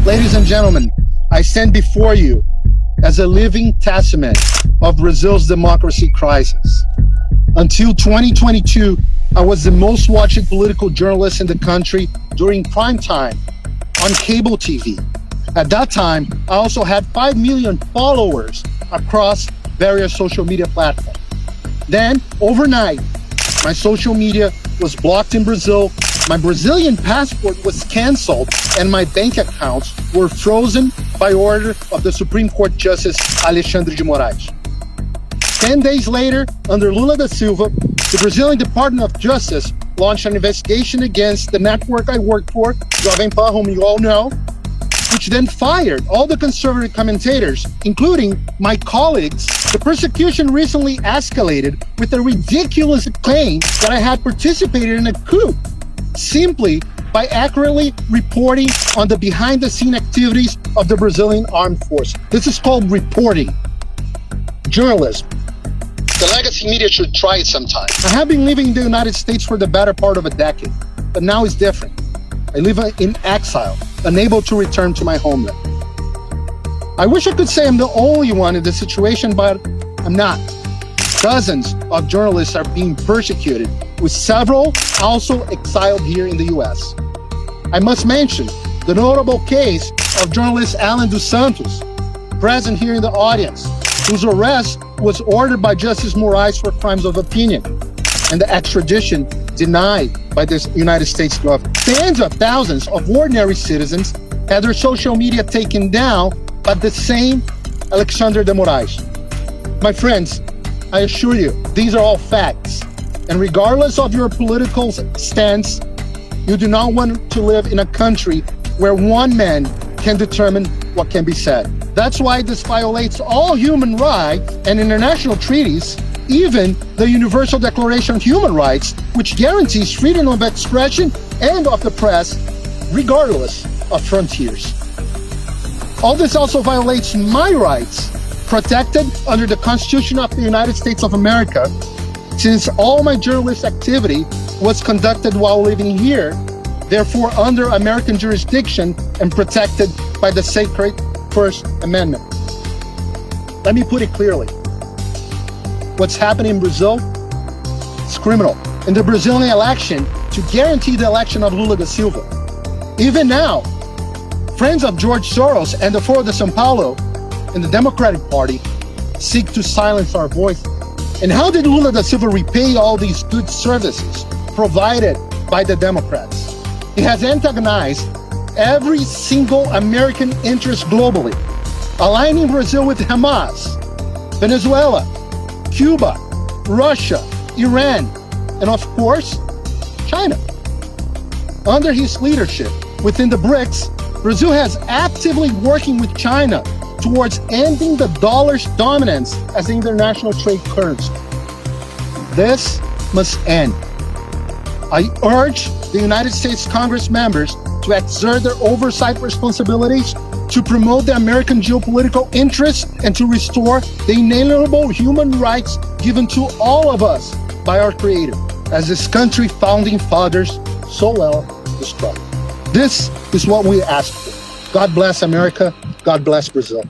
Ladies and gentlemen, I stand before you as a living testament of Brazil's democracy crisis. Until 2022, I was the most watched political journalist in the country during prime time on cable TV. At that time, I also had 5 million followers across various social media platforms. Then, overnight, my social media was blocked in Brazil, my Brazilian passport was canceled, and my bank accounts were frozen by order of the Supreme Court Justice Alexandre de Moraes. 10 days later, under Lula da Silva, the Brazilian Department of Justice launched an investigation against the network I worked for, Jovem Pan, whom you all know, which then fired all the conservative commentators, including my colleagues. The persecution recently escalated with a ridiculous claim that I had participated in a coup, simply by accurately reporting on the behind-the-scene activities of the Brazilian armed forces. This is called reporting, journalism. The legacy media should try it sometime. I have been living in the United States for the better part of a decade, but now it's different. I live in exile, unable to return to my homeland. I wish I could say I'm the only one in this situation, but I'm not. Dozens of journalists are being persecuted, with several also exiled here in the US. I must mention the notable case of journalist Alan dos Santos, present here in the audience, whose arrest was ordered by Justice Moraes for crimes of opinion, and the extradition denied by the United States government. Tens of thousands of ordinary citizens had their social media taken down by the same Alexandre de Moraes. My friends, I assure you, these are all facts. And regardless of your political stance, you do not want to live in a country where one man can determine what can be said. That's why this violates all human rights and international treaties, even the Universal Declaration of Human Rights, which guarantees freedom of expression and of the press, regardless of frontiers. All this also violates my rights, protected under the Constitution of the United States of America, since all my journalist activity was conducted while living here, therefore under American jurisdiction and protected by the sacred First Amendment. Let me put it clearly. What's happening in Brazil is criminal. In the Brazilian election, to guarantee the election of Lula da Silva, even now, friends of George Soros and the Foro de São Paulo and the Democratic Party seek to silence our voice. And how did Lula da Silva repay all these good services provided by the Democrats? He has antagonized every single American interest globally, aligning Brazil with Hamas, Venezuela, Cuba, Russia, Iran, and of course, China. Under his leadership, within the BRICS, Brazil has actively working with China towards ending the dollar's dominance as the international trade currency. This must end. I urge the United States Congress members to exert their oversight responsibilities to promote the American geopolitical interests and to restore the inalienable human rights given to all of us by our Creator, as this country founding fathers so well described. This is what we ask for. God bless America. God bless Brazil.